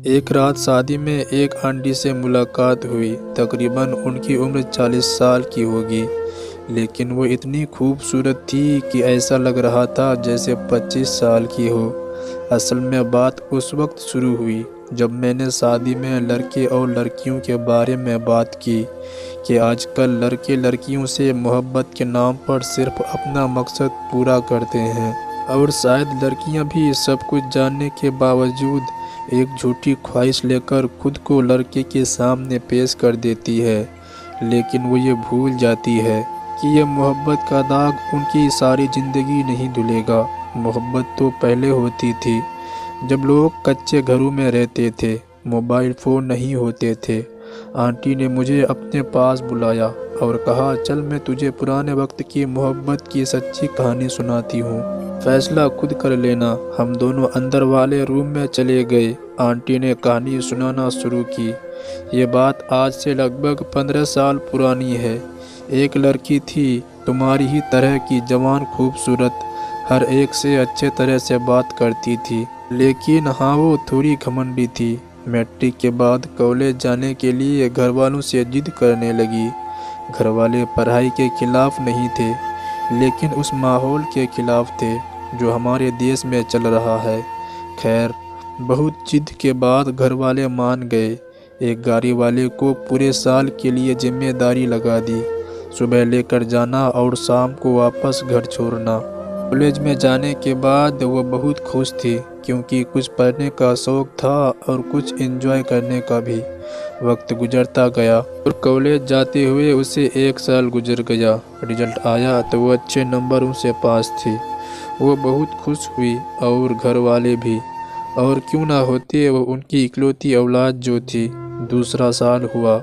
एक रात शादी में एक आंटी से मुलाकात हुई। तकरीबन उनकी उम्र 40 साल की होगी, लेकिन वो इतनी खूबसूरत थी कि ऐसा लग रहा था जैसे 25 साल की हो। असल में बात उस वक्त शुरू हुई जब मैंने शादी में लड़के और लड़कियों के बारे में बात की कि आजकल लड़के लड़कियों से मोहब्बत के नाम पर सिर्फ अपना मकसद पूरा करते हैं, और शायद लड़कियां भी सब कुछ जानने के बावजूद एक झूठी ख्वाहिश लेकर खुद को लड़के के सामने पेश कर देती है। लेकिन वो ये भूल जाती है कि ये मोहब्बत का दाग उनकी सारी ज़िंदगी नहीं धुलेगा। मोहब्बत तो पहले होती थी जब लोग कच्चे घरों में रहते थे, मोबाइल फ़ोन नहीं होते थे। आंटी ने मुझे अपने पास बुलाया और कहा, चल मैं तुझे पुराने वक्त की मोहब्बत की सच्ची कहानी सुनाती हूँ, फैसला खुद कर लेना। हम दोनों अंदर वाले रूम में चले गए। आंटी ने कहानी सुनाना शुरू की। ये बात आज से लगभग 15 साल पुरानी है। एक लड़की थी तुम्हारी ही तरह की, जवान, खूबसूरत, हर एक से अच्छे तरह से बात करती थी, लेकिन हाँ वो थोड़ी घमंडी थी। मैट्रिक के बाद कॉलेज जाने के लिए घर वालों से जिद करने लगी। घर वाले पढ़ाई के खिलाफ नहीं थे, लेकिन उस माहौल के खिलाफ थे जो हमारे देश में चल रहा है। खैर, बहुत जिद के बाद घर वाले मान गए। एक गाड़ी वाले को पूरे साल के लिए जिम्मेदारी लगा दी, सुबह लेकर जाना और शाम को वापस घर छोड़ना। कॉलेज में जाने के बाद वो बहुत खुश थी, क्योंकि कुछ पढ़ने का शौक था और कुछ एंजॉय करने का भी। वक्त गुजरता गया और कॉलेज जाते हुए उसे 1 साल गुजर गया। रिजल्ट आया तो वो अच्छे नंबरों से पास थी। वो बहुत खुश हुई और घर वाले भी, और क्यों ना होते, वो उनकी इकलौती औलाद जो थी। दूसरा साल हुआ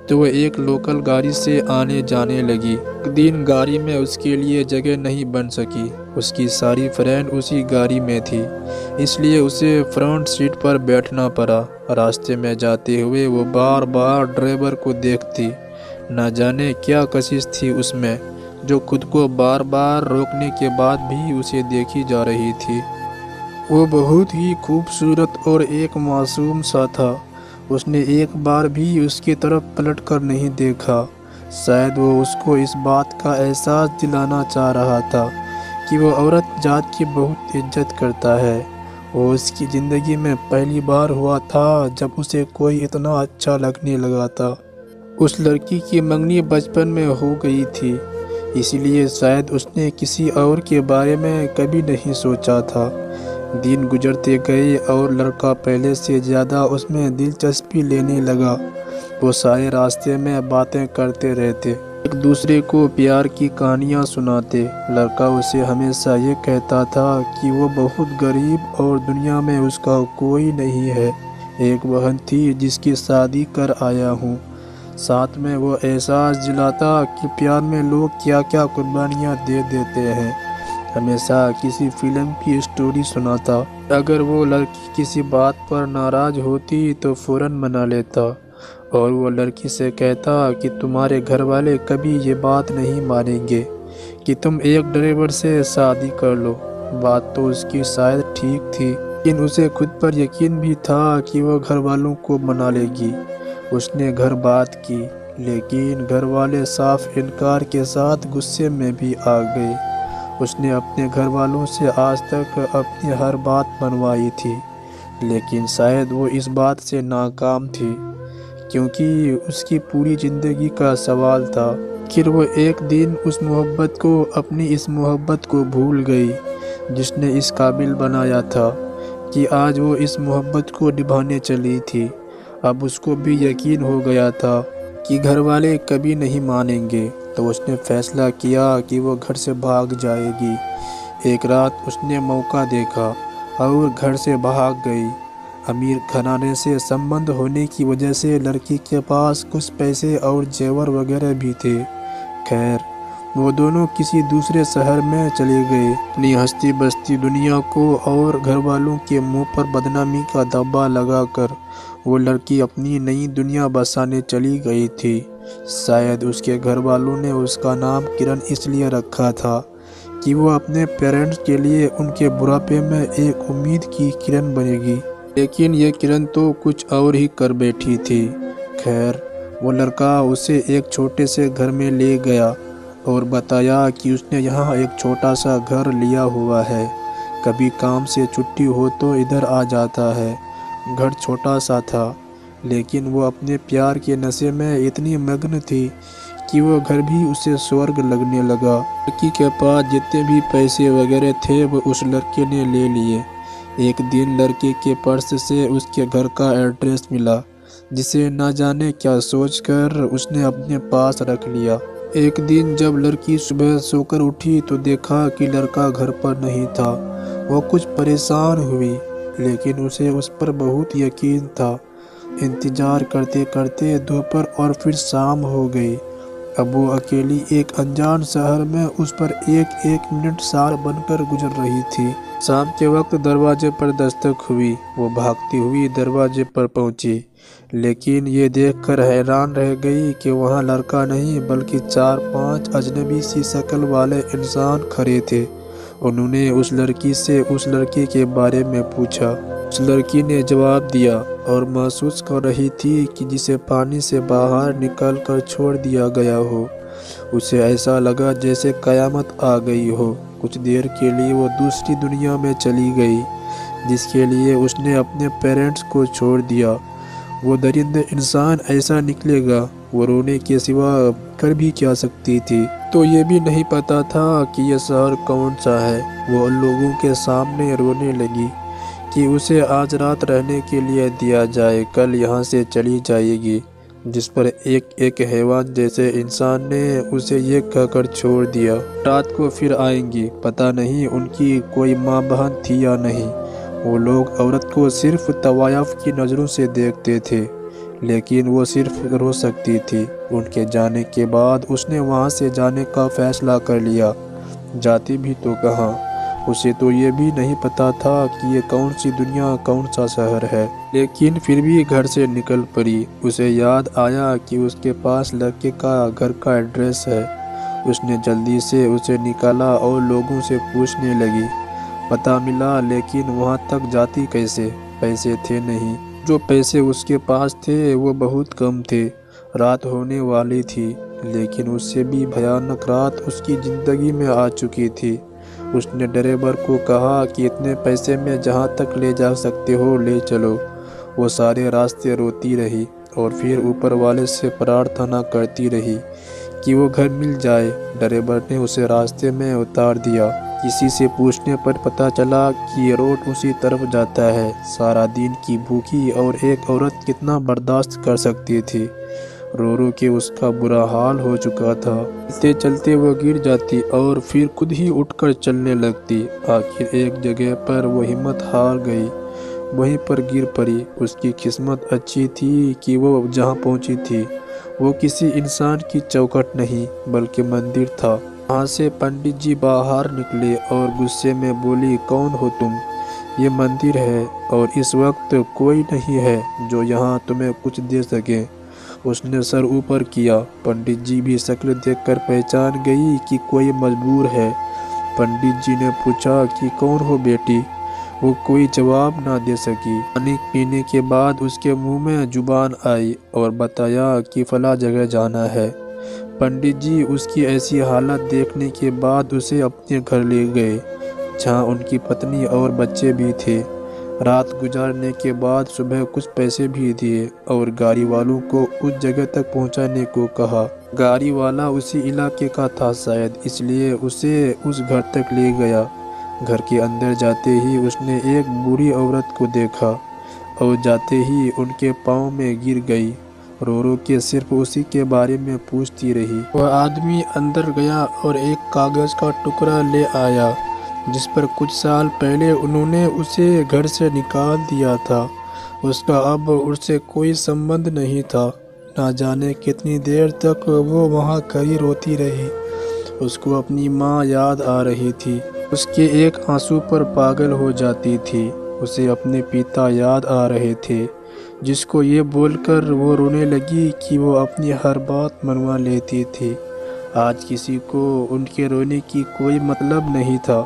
तो वह एक लोकल गाड़ी से आने जाने लगी। एक दिन गाड़ी में उसके लिए जगह नहीं बन सकी। उसकी सारी फ्रेंड उसी गाड़ी में थी, इसलिए उसे फ्रंट सीट पर बैठना पड़ा। रास्ते में जाते हुए वो बार बार ड्राइवर को देखती। न जाने क्या कशिश थी उसमें, जो खुद को बार बार रोकने के बाद भी उसे देखी जा रही थी। वो बहुत ही खूबसूरत और एक मासूम सा था। उसने एक बार भी उसकी तरफ पलट कर नहीं देखा। शायद वो उसको इस बात का एहसास दिलाना चाह रहा था कि वो औरत जात की बहुत इज्जत करता है। वो उसकी ज़िंदगी में पहली बार हुआ था जब उसे कोई इतना अच्छा लगने लगा था। उस लड़की की मंगनी बचपन में हो गई थी, इसलिए शायद उसने किसी और के बारे में कभी नहीं सोचा था। दिन गुजरते गए और लड़का पहले से ज़्यादा उसमें दिलचस्पी लेने लगा। वो सारे रास्ते में बातें करते रहते, एक दूसरे को प्यार की कहानियाँ सुनाते। लड़का उसे हमेशा ये कहता था कि वो बहुत गरीब और दुनिया में उसका कोई नहीं है। एक बहन थी जिसकी शादी कर आया हूँ। साथ में वो एहसास दिलाता कि प्यार में लोग क्या क्या कुर्बानियाँ दे देते हैं। हमेशा किसी फिल्म की स्टोरी सुनाता। अगर वो लड़की किसी बात पर नाराज़ होती तो फ़ौरन मना लेता, और वो लड़की से कहता कि तुम्हारे घर वाले कभी ये बात नहीं मानेंगे कि तुम एक ड्राइवर से शादी कर लो। बात तो उसकी शायद ठीक थी, लेकिन उसे खुद पर यकीन भी था कि वो घर वालों को मना लेगी। उसने घर बात की, लेकिन घर वाले साफ इनकार के साथ गुस्से में भी आ गए। उसने अपने घर वालों से आज तक अपनी हर बात मनवाई थी, लेकिन शायद वो इस बात से नाकाम थी, क्योंकि उसकी पूरी ज़िंदगी का सवाल था। फिर वो एक दिन उस मोहब्बत को, अपनी इस मोहब्बत को भूल गई जिसने इस काबिल बनाया था कि आज वो इस मोहब्बत को निभाने चली थी। अब उसको भी यकीन हो गया था कि घर वाले कभी नहीं मानेंगे, तो उसने फैसला किया कि वो घर से भाग जाएगी। एक रात उसने मौका देखा और घर से भाग गई। अमीर घराने से संबंध होने की वजह से लड़की के पास कुछ पैसे और जेवर वगैरह भी थे। खैर, वो दोनों किसी दूसरे शहर में चले गए। अपनी हंसती बसती दुनिया को और घर वालों के मुंह पर बदनामी का धब्बा लगाकर वो लड़की अपनी नई दुनिया बसाने चली गई थी। शायद उसके घर वालों ने उसका नाम किरण इसलिए रखा था कि वो अपने पेरेंट्स के लिए उनके बुढ़ापे में एक उम्मीद की किरण बनेगी। लेकिन ये किरण तो कुछ और ही कर बैठी थी। खैर, वो लड़का उसे एक छोटे से घर में ले गया और बताया कि उसने यहाँ एक छोटा सा घर लिया हुआ है। कभी काम से छुट्टी हो तो इधर आ जाता है। घर छोटा सा था, लेकिन वो अपने प्यार के नशे में इतनी मग्न थी कि वो घर भी उसे स्वर्ग लगने लगा। लड़की के पास जितने भी पैसे वगैरह थे वो उस लड़के ने ले लिए। एक दिन लड़के के पर्स से उसके घर का एड्रेस मिला, जिसे न जाने क्या सोचकर उसने अपने पास रख लिया। एक दिन जब लड़की सुबह सोकर उठी तो देखा कि लड़का घर पर नहीं था। वो कुछ परेशान हुई, लेकिन उसे उस पर बहुत यकीन था। इंतजार करते करते दोपहर और फिर शाम हो गई। अब वो अकेली एक अनजान शहर में उस पर एक एक मिनट साल बनकर गुजर रही थी। शाम के वक्त दरवाजे पर दस्तक हुई। वो भागती हुई दरवाजे पर पहुंची, लेकिन ये देखकर हैरान रह गई कि वहाँ लड़का नहीं बल्कि 4-5 अजनबी सी शक्ल वाले इंसान खड़े थे। उन्होंने उस लड़की से उस लड़के के बारे में पूछा। उस लड़की ने जवाब दिया और महसूस कर रही थी कि जिसे पानी से बाहर निकाल कर छोड़ दिया गया हो। उसे ऐसा लगा जैसे कयामत आ गई हो। कुछ देर के लिए वो दूसरी दुनिया में चली गई, जिसके लिए उसने अपने पेरेंट्स को छोड़ दिया। वो दरिंदे इंसान ऐसा निकलेगा, वो रोने के सिवा कर भी क्या सकती थी। तो ये भी नहीं पता था कि यह शहर कौन सा है। वो लोगों के सामने रोने लगी कि उसे आज रात रहने के लिए दिया जाए, कल यहाँ से चली जाएगी। जिस पर एक एक हैवान जैसे इंसान ने उसे ये कहकर छोड़ दिया, रात को फिर आएंगी। पता नहीं उनकी कोई माँ बहन थी या नहीं। वो लोग औरत को सिर्फ तवायफ की नज़रों से देखते थे, लेकिन वो सिर्फ रो सकती थी। उनके जाने के बाद उसने वहाँ से जाने का फैसला कर लिया। जाती भी तो कहाँ, उसे तो ये भी नहीं पता था कि ये कौन सी दुनिया, कौन सा शहर है। लेकिन फिर भी घर से निकल पड़ी। उसे याद आया कि उसके पास लड़के का घर का एड्रेस है। उसने जल्दी से उसे निकाला और लोगों से पूछने लगी। पता मिला, लेकिन वहाँ तक जाती कैसे? पैसे थे नहीं। जो पैसे उसके पास थे वो बहुत कम थे। रात होने वाली थी, लेकिन उससे भी भयानक रात उसकी ज़िंदगी में आ चुकी थी। उसने ड्राइवर को कहा कि इतने पैसे में जहाँ तक ले जा सकते हो ले चलो। वो सारे रास्ते रोती रही और फिर ऊपर वाले से प्रार्थना करती रही कि वो घर मिल जाए। ड्राइवर ने उसे रास्ते में उतार दिया। किसी से पूछने पर पता चला कि ये रोड उसी तरफ जाता है। सारा दिन की भूखी और एक औरत कितना बर्दाश्त कर सकती थी। रो रो के उसका बुरा हाल हो चुका था। चलते चलते वो गिर जाती और फिर खुद ही उठकर चलने लगती। आखिर एक जगह पर वो हिम्मत हार गई, वहीं पर गिर पड़ी। उसकी किस्मत अच्छी थी कि वो जहाँ पहुँची थी वो किसी इंसान की चौखट नहीं बल्कि मंदिर था। वहाँ से पंडित जी बाहर निकले और गुस्से में बोली, कौन हो तुम? ये मंदिर है और इस वक्त कोई नहीं है जो यहाँ तुम्हें कुछ दे सके। उसने सर ऊपर किया। पंडित जी भी शक्ल देखकर पहचान गई कि कोई मजबूर है। पंडित जी ने पूछा कि कौन हो बेटी? वो कोई जवाब ना दे सकी। पानी पीने के बाद उसके मुंह में जुबान आई और बताया कि फला जगह जाना है। पंडित जी उसकी ऐसी हालत देखने के बाद उसे अपने घर ले गए, जहाँ उनकी पत्नी और बच्चे भी थे। रात गुजारने के बाद सुबह कुछ पैसे भी दिए और गाड़ी वालों को उस जगह तक पहुंचाने को कहा। गाड़ी वाला उसी इलाके का था शायद, इसलिए उसे उस घर तक ले गया। घर के अंदर जाते ही उसने एक बूढ़ी औरत को देखा और जाते ही उनके पाँव में गिर गई। रो रो के सिर्फ उसी के बारे में पूछती रही। वह आदमी अंदर गया और एक कागज़ का टुकड़ा ले आया, जिस पर कुछ साल पहले उन्होंने उसे घर से निकाल दिया था। उसका अब उससे कोई संबंध नहीं था। ना जाने कितनी देर तक वो वहाँ खड़ी रोती रही। उसको अपनी माँ याद आ रही थी। उसके एक आंसू पर पागल हो जाती थी। उसे अपने पिता याद आ रहे थे, जिसको ये बोलकर वो रोने लगी कि वो अपनी हर बात मनवा लेती थी। आज किसी को उनके रोने की कोई मतलब नहीं था।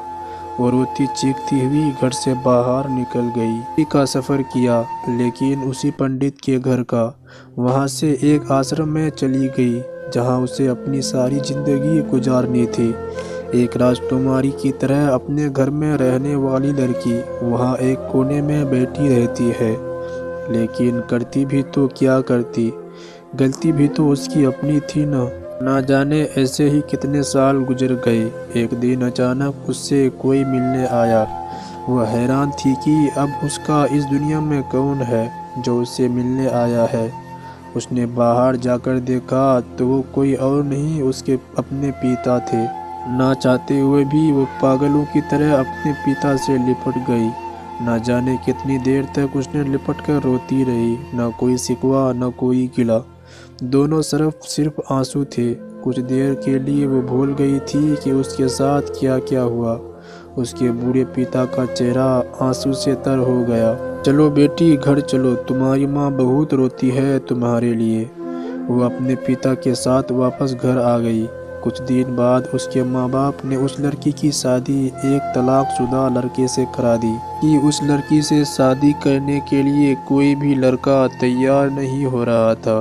वो रोती चीखती हुई घर से बाहर निकल गई का सफ़र किया, लेकिन उसी पंडित के घर का। वहाँ से एक आश्रम में चली गई जहाँ उसे अपनी सारी ज़िंदगी गुजारनी थी। एक राजकुमारी की तरह अपने घर में रहने वाली लड़की वहाँ एक कोने में बैठी रहती है, लेकिन करती भी तो क्या करती, गलती भी तो उसकी अपनी थी ना जाने ऐसे ही कितने साल गुजर गए। एक दिन अचानक उससे कोई मिलने आया। वह हैरान थी कि अब उसका इस दुनिया में कौन है जो उससे मिलने आया है। उसने बाहर जाकर देखा तो वो कोई और नहीं, उसके अपने पिता थे। ना चाहते हुए भी वो पागलों की तरह अपने पिता से लिपट गई। ना जाने कितनी देर तक उसने लिपट कर रोती रही, ना कोई शिकवा ना कोई गिला, दोनों सिर्फ आंसू थे। कुछ देर के लिए वो भूल गई थी कि उसके साथ क्या क्या हुआ। उसके बूढ़े पिता का चेहरा आंसू से तर हो गया। चलो बेटी घर चलो, तुम्हारी माँ बहुत रोती है तुम्हारे लिए। वो अपने पिता के साथ वापस घर आ गई। कुछ दिन बाद उसके माँ बाप ने उस लड़की की शादी एक तलाकशुदा लड़के से करा दी कि उस लड़की से शादी करने के लिए कोई भी लड़का तैयार नहीं हो रहा था।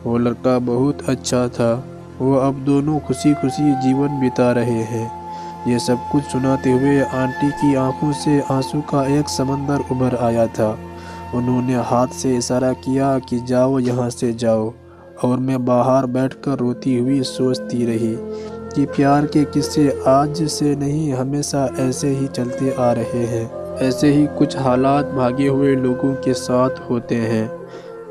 वो लड़का बहुत अच्छा था। वो अब दोनों खुशी खुशी जीवन बिता रहे हैं। ये सब कुछ सुनाते हुए आंटी की आंखों से आंसू का एक समंदर उभर आया था। उन्होंने हाथ से इशारा किया कि जाओ यहाँ से जाओ, और मैं बाहर बैठकर रोती हुई सोचती रही कि प्यार के किस्से आज से नहीं हमेशा ऐसे ही चलते आ रहे हैं। ऐसे ही कुछ हालात भागे हुए लोगों के साथ होते हैं।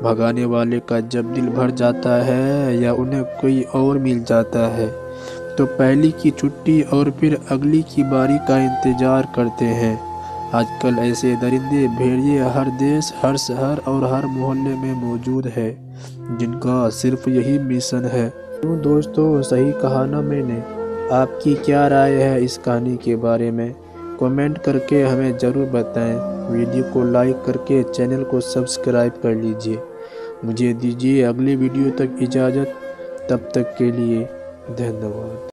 भगाने वाले का जब दिल भर जाता है या उन्हें कोई और मिल जाता है तो पहली की छुट्टी और फिर अगली की बारी का इंतज़ार करते हैं। आजकल ऐसे दरिंदे भेड़िए हर देश, हर शहर और हर मोहल्ले में मौजूद है, जिनका सिर्फ यही मिशन है। तो दोस्तों, सही कहा ना मैंने? आपकी क्या राय है इस कहानी के बारे में? कमेंट करके हमें ज़रूर बताएं। वीडियो को लाइक करके चैनल को सब्सक्राइब कर लीजिए। मुझे दीजिए अगले वीडियो तक इजाज़त। तब तक के लिए धन्यवाद।